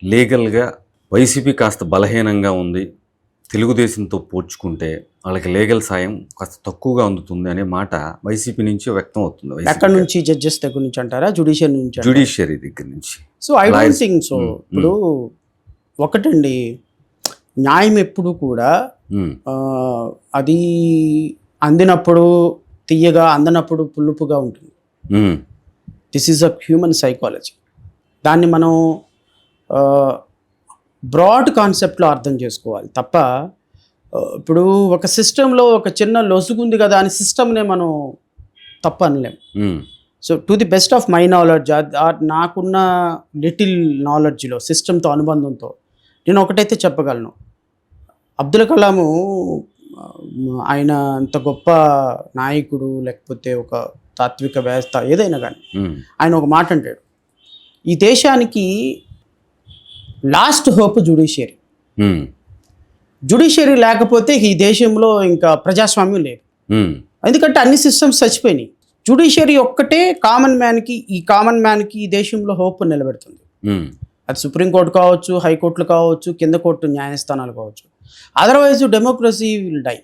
లీగల్‌గా వైసీపీ కాస్త బలహీనంగా ఉంది. తెలుగుదేశంతో పోల్చుకుంటే వాళ్ళకి లీగల్ సాయం కాస్త తక్కువగా అందుతుంది అనే మాట వైసీపీ నుంచి వ్యక్తం అవుతుంది. ఎక్కడి నుంచి జడ్జెస్ దగ్గర నుంచి అంటారా, జ్యుడిషియల్ నుంచి అంటారా? జ్యుడిషియరీ దగ్గర నుంచి. So I don't think so. ఇప్పుడు ఒకటండి, న్యాయం ఎప్పుడు కూడా అది అందినప్పుడు తీయగా, అందనప్పుడు పులుపుగా ఉంటుంది. This is a human psychology. దాన్ని మనం బ్రాడ్ కాన్సెప్ట్లో అర్థం చేసుకోవాలి తప్ప ఇప్పుడు ఒక సిస్టంలో ఒక చిన్న లొసుగుంది కదా అని సిస్టమ్నే మనం తప్పు అనలేం. So to the best of my knowledge, నాకున్న లిటిల్ నాలెడ్జ్లో సిస్టమ్తో అనుబంధంతో నేను ఒకటైతే చెప్పగలను, అబ్దుల్ కలాము ఆయన అంత గొప్ప నాయకుడు లేకపోతే ఒక తాత్విక వ్యవస్థ ఏదైనా కానీ ఆయన ఒక మాట అంటాడు, ఈ దేశానికి లాస్ట్ హోప్ జ్యుడిషియరీ. జ్యుడిషియరీ లేకపోతే ఈ దేశంలో ఇంకా ప్రజాస్వామ్యం లేదు. ఎందుకంటే అన్ని సిస్టమ్స్ చచ్చిపోయినాయి. జ్యుడిషియరీ ఒక్కటే కామన్ మ్యాన్కి ఈ దేశంలో హోప్ నిలబెడుతుంది. అది సుప్రీంకోర్టు కావచ్చు, హైకోర్టులు కావచ్చు, కింద కోర్టు న్యాయస్థానాలు కావచ్చు. Otherwise democracy will die.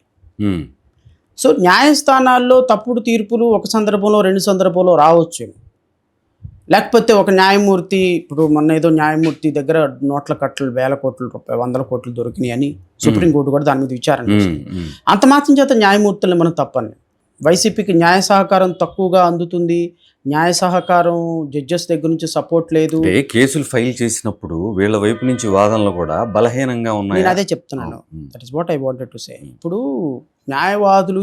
So న్యాయస్థానాల్లో తప్పుడు తీర్పులు ఒక సందర్భంలో, రెండు సందర్భంలో రావచ్చు. లేకపోతే ఒక న్యాయమూర్తి, ఇప్పుడు మొన్న ఏదో న్యాయమూర్తి దగ్గర నోట్ల కట్టలు, వేల కోట్ల రూపాయలు, 100 కోట్లు దొరికినాయి అని సుప్రీంకోర్టు కూడా దాని మీద విచారణ చేసింది. అంత మాత్రం చేత న్యాయమూర్తులను మనం తప్పని. వైసీపీకి న్యాయ సహకారం తక్కువగా అందుతుంది, న్యాయ సహకారం జడ్జెస్ దగ్గర నుంచి సపోర్ట్ లేదు. కేసులు ఫైల్ చేసినప్పుడు వీళ్ళ వైపు నుంచి వాదనలు కూడా బలహీనంగా ఉన్నాయి. నేను అదే చెప్తున్నాను. That is what I wanted to say. ఇప్పుడు న్యాయవాదులు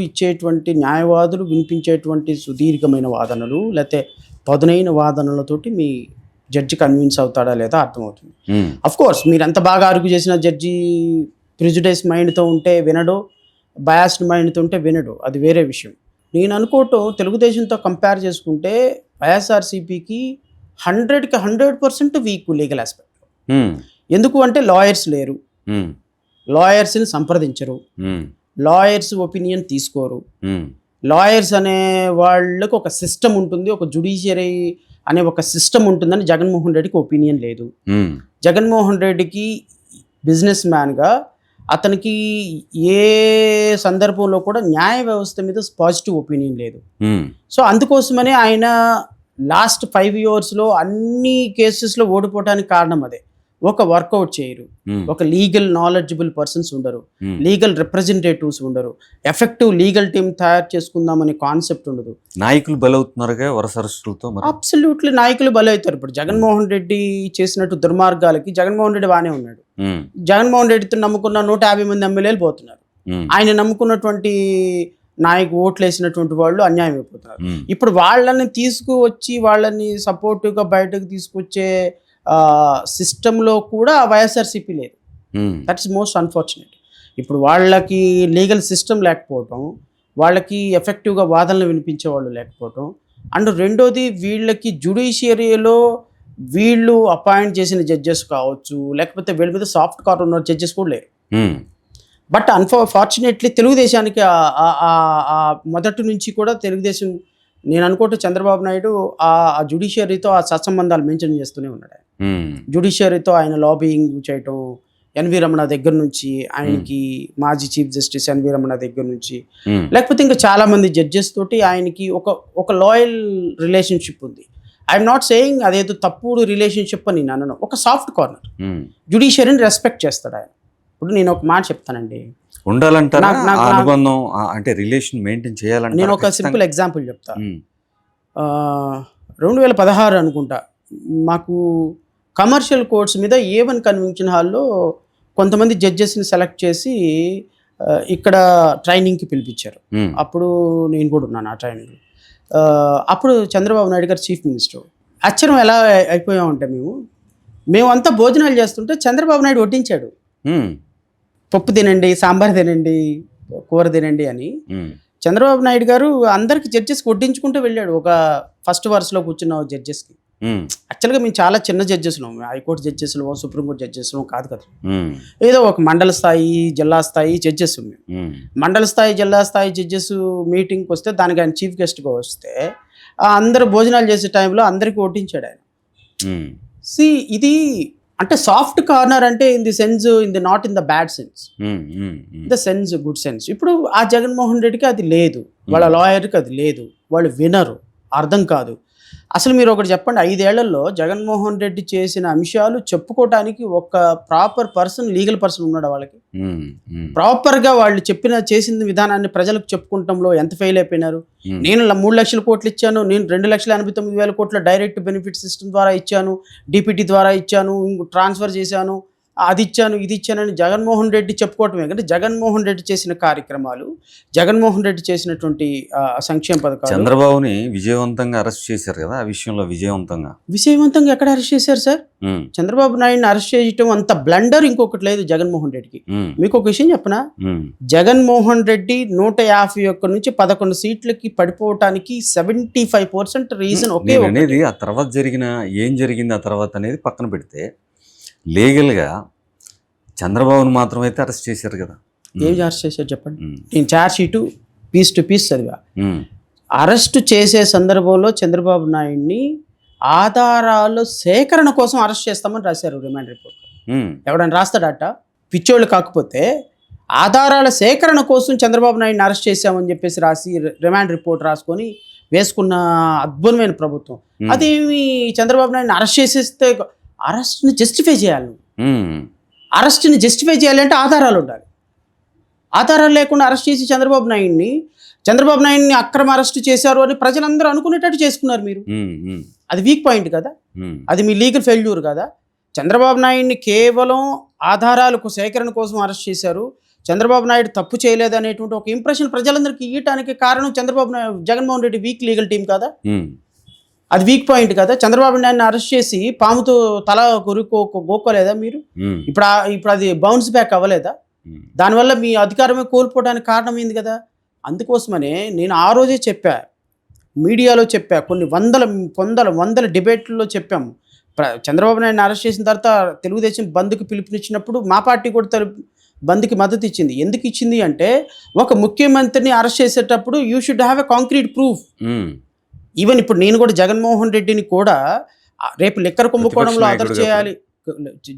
వినిపించేటువంటి సుదీర్ఘమైన వాదనలు లేకపోతే పదునైన వాదనలతోటి మీ జడ్జి కన్విన్స్ అవుతాడా లేదా అర్థమవుతుంది. అఫ్ కోర్స్ మీరు ఎంత బాగా ఆర్గ్యూ చేసిన జడ్జి ప్రిజుడైజ్ మైండ్తో ఉంటే వినడు, బయాస్డ్ మైండ్తో ఉంటే వినడు, అది వేరే విషయం. నేను అనుకోవటం తెలుగుదేశంతో కంపేర్ చేసుకుంటే వైఎస్ఆర్సీపీకి 100కి 100% వీక్ లీగల్ ఆస్పెక్ట్. ఎందుకు అంటే లాయర్స్ లేరు, లాయర్స్ని సంప్రదించరు, లాయర్స్ ఒపీనియన్ తీసుకోరు. లాయర్స్ అనే వాళ్ళకు ఒక సిస్టమ్ ఉంటుంది, ఒక జ్యుడిషియరీ అనే ఒక సిస్టమ్ ఉంటుందని జగన్మోహన్ రెడ్డికి ఒపీనియన్ లేదు. జగన్మోహన్ రెడ్డికి బిజినెస్ మ్యాన్గా అతనికి ఏ సందర్భంలో కూడా న్యాయ వ్యవస్థ మీద పాజిటివ్ ఒపీనియన్ లేదు. సో అందుకోసమనే ఆయన లాస్ట్ 5 yearsలో అన్ని కేసెస్లో ఓడిపోవడానికి కారణం అదే. ఒక వర్కౌట్ చేయరు, ఒక లీగల్ నాలెడ్జబుల్ పర్సన్స్ ఉండరు, లీగల్ రిప్రజెంటేటివ్స్ ఉండరు, ఎఫెక్టివ్ లీగల్ టీమ్ తయారు చేసుకుందామనే కాన్సెప్ట్ ఉండదు. నాయకులు బలవుతున్నారుగా వరుస అరెస్టులతో. అబ్సల్యూట్లీ నాయకులు బలవుతారు. ఇప్పుడు జగన్మోహన్ రెడ్డి చేసినట్టు దుర్మార్గాలకి జగన్మోహన్ రెడ్డి బాగానే ఉన్నాడు. జగన్మోహన్ రెడ్డితో నమ్ముకున్న 150 మంది ఎమ్మెల్యేలు పోతున్నారు. ఆయన నమ్ముకున్నటువంటి ఓట్లు వేసినటువంటి వాళ్ళు అన్యాయం అయిపోతున్నారు. ఇప్పుడు వాళ్ళని తీసుకువచ్చి వాళ్ళని సపోర్టివ్గా బయటకు తీసుకొచ్చే సిస్టంలో కూడా వైఎస్ఆర్సీపీ లేదు. That's most unfortunate. ఇప్పుడు వాళ్ళకి లీగల్ సిస్టమ్ లేకపోవటం, వాళ్ళకి ఎఫెక్టివ్గా వాదనలు వినిపించే వాళ్ళు లేకపోవటం, అండ్ రెండోది వీళ్ళకి జ్యుడిషియరీలో వీళ్ళు అపాయింట్ చేసిన జడ్జెస్ కావచ్చు, లేకపోతే వీళ్ళ మీద సాఫ్ట్ కార్నర్ ఉన్న జడ్జెస్ కూడా లేరు. బట్ అన్ఫార్చునేట్లీ తెలుగుదేశానికి మొదటి నుంచి కూడా తెలుగుదేశం, నేను అనుకుంటే చంద్రబాబు నాయుడు ఆ జ్యుడిషియరీతో ఆ సత్సంబంధాలు మెయింటైన్ చేస్తూనే ఉన్నాడు. జ్యుడిషియరీతో ఆయన లాబింగ్ చేయటం, ఎన్వి రమణ దగ్గర నుంచి, ఆయనకి మాజీ చీఫ్ జస్టిస్ ఎన్వి రమణ దగ్గర నుంచి, లేకపోతే ఇంకా చాలా మంది జడ్జెస్ తోటి ఆయనకి ఒక లాయల్ రిలేషన్షిప్ ఉంది. ఐఎమ్ నాట్ సేయింగ్ అదేదో తప్పుడు రిలేషన్షిప్ అని నేను అనను. ఒక సాఫ్ట్ కార్నర్, జ్యుడిషియరీని రెస్పెక్ట్ చేస్తాడు ఆయన. ఇప్పుడు నేను ఒక మాట చెప్తానండి, ఉండాలంటారా అనుబంధం, అంటే రిలేషన్ మెయింటైన్ చేయాలంటే. నేను ఒక సింపుల్ ఎగ్జాంపుల్ చెప్తా. 2016 అనుకుంటా, మాకు కమర్షియల్ కోర్ట్స్ మీద A1 కన్వెన్షన్ హాల్లో కొంతమంది జడ్జెస్ని సెలెక్ట్ చేసి ఇక్కడ ట్రైనింగ్కి పిలిపించారు. అప్పుడు నేను కూడా ఉన్నాను ఆ ట్రైనింగ్లో. అప్పుడు చంద్రబాబు నాయుడు గారు చీఫ్ మినిస్టర్. ఆశ్చర్యం ఎలా అయిపోయామంటే, మేమంతా భోజనాలు చేస్తుంటే చంద్రబాబు నాయుడు వడ్డించాడు. పప్పు తినండి, సాంబార్ తినండి, కూర తినండి అని చంద్రబాబు నాయుడు గారు అందరికి జడ్జెస్కి వడ్డించుకుంటూ వెళ్ళాడు. ఒక ఫస్ట్ వరుసలో కూర్చున్న జడ్జెస్కి. యాక్చువల్గా మేము చాలా చిన్న జడ్జెస్లో, హైకోర్టు జడ్జెస్లో, సుప్రీంకోర్టు జడ్జెస్లో కాదు కదా, ఏదో ఒక మండల స్థాయి, జిల్లా స్థాయి జడ్జెస్. మండల స్థాయి, జిల్లా స్థాయి జడ్జెస్ మీటింగ్కి వస్తే దానికి ఆయన చీఫ్ గెస్ట్గా వస్తే అందరు భోజనాలు చేసే టైంలో అందరికీ వడ్డించాడు ఆయన. ఇది అంటే సాఫ్ట్ కార్నర్ అంటే in the sense in the not in the bad sense, the sense good sense. ఇప్పుడు ఆ జగన్మోహన్ రెడ్డికి అది లేదు, వాళ్ళ లాయర్కి అది లేదు, వాళ్ళు వినరు, అర్థం కాదు. అసలు మీరు ఒకటి చెప్పండి, 5 ఏళ్లలో జగన్మోహన్ రెడ్డి చేసిన అంశాలు చెప్పుకోవటానికి ఒక ప్రాపర్ పర్సన్, లీగల్ పర్సన్ ఉన్నాడు వాళ్ళకి? ప్రాపర్గా వాళ్ళు చేసిన విధానాన్ని ప్రజలకు చెప్పుకుంటంలో ఎంత ఫెయిల్ అయిపోయినారు. నేను 3 లక్షల కోట్లు ఇచ్చాను, నేను 2,89,000 కోట్ల డైరెక్ట్ బెనిఫిట్ సిస్టమ్ ద్వారా ఇచ్చాను, డిపిటీ ద్వారా ఇచ్చాను, ట్రాన్స్ఫర్ చేశాను, అది ఇచ్చాను, ఇది ఇచ్చానని జగన్మోహన్ రెడ్డి చెప్పుకోవటమే. అంటే జగన్మోహన్ రెడ్డి చేసిన కార్యక్రమాలు, జగన్మోహన్ రెడ్డి చేసినటువంటి సంక్షేమ పథకాలు. చంద్రబాబుని విజయవంతంగా అరెస్ట్ చేశారు కదా, ఆ విషయంలో విజయవంతంగా ఎక్కడ అరెస్ట్ చేశారు సార్? చంద్రబాబు నాయుడిని అరెస్ట్ చేయటం అంత బ్లండర్ ఇంకొకటి లేదు జగన్మోహన్ రెడ్డికి. మీకు ఒక విషయం చెప్పనా, జగన్మోహన్ రెడ్డి 151 నుంచి 11 సీట్లకి పడిపోవటానికి 75% రీజన్ ఒకే అనేది. ఆ తర్వాత ఏం జరిగింది ఆ తర్వాత అనేది పక్కన పెడితే, లీగల్గా చంద్రబాబును మాత్రం అయితే అరెస్ట్ చేశారు కదా. ఏం అరెస్ట్ చేశారు చెప్పండి? నేను charge sheet piece to piece చదివా. అరెస్ట్ చేసే సందర్భంలో చంద్రబాబు నాయుడిని ఆధారాలు సేకరణ కోసం అరెస్ట్ చేస్తామని రాశారు రిమాండ్ రిపోర్ట్. ఎవడని రాస్తాడట? పిచ్చోళ్ళు కాకపోతే ఆధారాల సేకరణ కోసం చంద్రబాబు నాయుడిని అరెస్ట్ చేశామని చెప్పేసి రాసి రిమాండ్ రిపోర్ట్ రాసుకొని వేసుకున్న అద్భుతమైన ప్రభుత్వం. అదేమి చంద్రబాబు నాయుడిని అరెస్ట్ చేసేస్తే అరెస్ట్ని జస్టిఫై చేయాలి. అరెస్ట్ని జస్టిఫై చేయాలంటే ఆధారాలు ఉండాలి. ఆధారాలు లేకుండా అరెస్ట్ చేసి చంద్రబాబు నాయుడిని అక్రమ అరెస్ట్ చేశారు అని ప్రజలందరూ అనుకునేటట్టు చేసుకున్నారు మీరు. అది వీక్ పాయింట్ కదా, అది మీ లీగల్ ఫెయిల్యూర్ కదా. చంద్రబాబు నాయుడిని కేవలం ఆధారాలకు సేకరణ కోసం అరెస్ట్ చేశారు, చంద్రబాబు నాయుడు తప్పు చేయలేదు అనేటువంటి ఒక ఇంప్రెషన్ ప్రజలందరికీ ఇవ్వటానికి కారణం Jaganmohan Reddy week legal team కదా. అది వీక్ పాయింట్ కదా. చంద్రబాబు నాయుడిని అరెస్ట్ చేసి పాముతో తల గోక్కోలేదా మీరు? ఇప్పుడు అది బౌన్స్ బ్యాక్ అవ్వలేదా? దానివల్ల మీ అధికారమే కోల్పోవడానికి కారణమైంది కదా. అందుకోసమనే నేను ఆ రోజే చెప్పా, మీడియాలో చెప్పా, కొన్ని వందల డిబేట్లలో చెప్పాము. చంద్రబాబు నాయుడిని అరెస్ట్ చేసిన తర్వాత తెలుగుదేశం బంద్కి పిలుపునిచ్చినప్పుడు మా పార్టీ కూడా బంద్కి మద్దతు ఇచ్చింది. ఎందుకు ఇచ్చింది అంటే, ఒక ముఖ్యమంత్రిని అరెస్ట్ చేసేటప్పుడు you should have a concrete proof. Even ఇప్పుడు నేను కూడా జగన్మోహన్ రెడ్డిని కూడా రేపు లిక్కర్ కుంభకోణంలో అరెస్ట్ చేయాలి,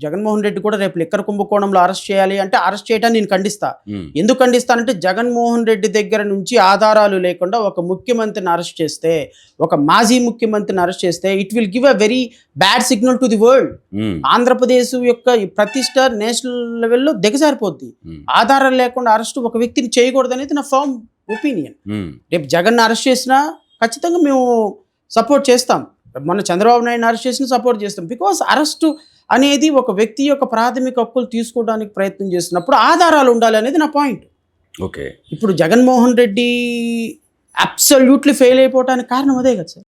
జగన్మోహన్ రెడ్డి కూడా రేపు లిక్కర్ కుంభకోణంలో అరెస్ట్ చేయాలి అంటే అరెస్ట్ చేయడానికి నేను ఖండిస్తా. ఎందుకు ఖండిస్తానంటే, జగన్మోహన్ రెడ్డి దగ్గర నుంచి ఆధారాలు లేకుండా ఒక ముఖ్యమంత్రిని అరెస్ట్ చేస్తే, ఒక మాజీ ముఖ్యమంత్రిని అరెస్ట్ చేస్తే it will give a very bad signal to the world. Andhra Pradesh యొక్క ప్రతిష్ట నేషనల్ లెవెల్లో దిగజారిపోద్ది. ఆధారాలు లేకుండా అరెస్ట్ ఒక వ్యక్తిని చేయకూడదు అనేది నా ఫర్మ్ ఒపీనియన్. రేపు జగన్ అరెస్ట్ చేసినా ఖచ్చితంగా మేము సపోర్ట్ చేస్తాం. మొన్న చంద్రబాబు నాయుడిని అరెస్ట్ చేసిన సపోర్ట్ చేస్తాం. బికాస్ అరెస్టు అనేది ఒక వ్యక్తి యొక్క ప్రాథమిక హక్కులు తీసుకోవడానికి ప్రయత్నం చేస్తున్నప్పుడు ఆధారాలు ఉండాలి అనేది నా పాయింట్. ఓకే, ఇప్పుడు జగన్మోహన్ రెడ్డి అబ్సల్యూట్లీ ఫెయిల్ అయిపోవడానికి కారణం అదే కదా సార్.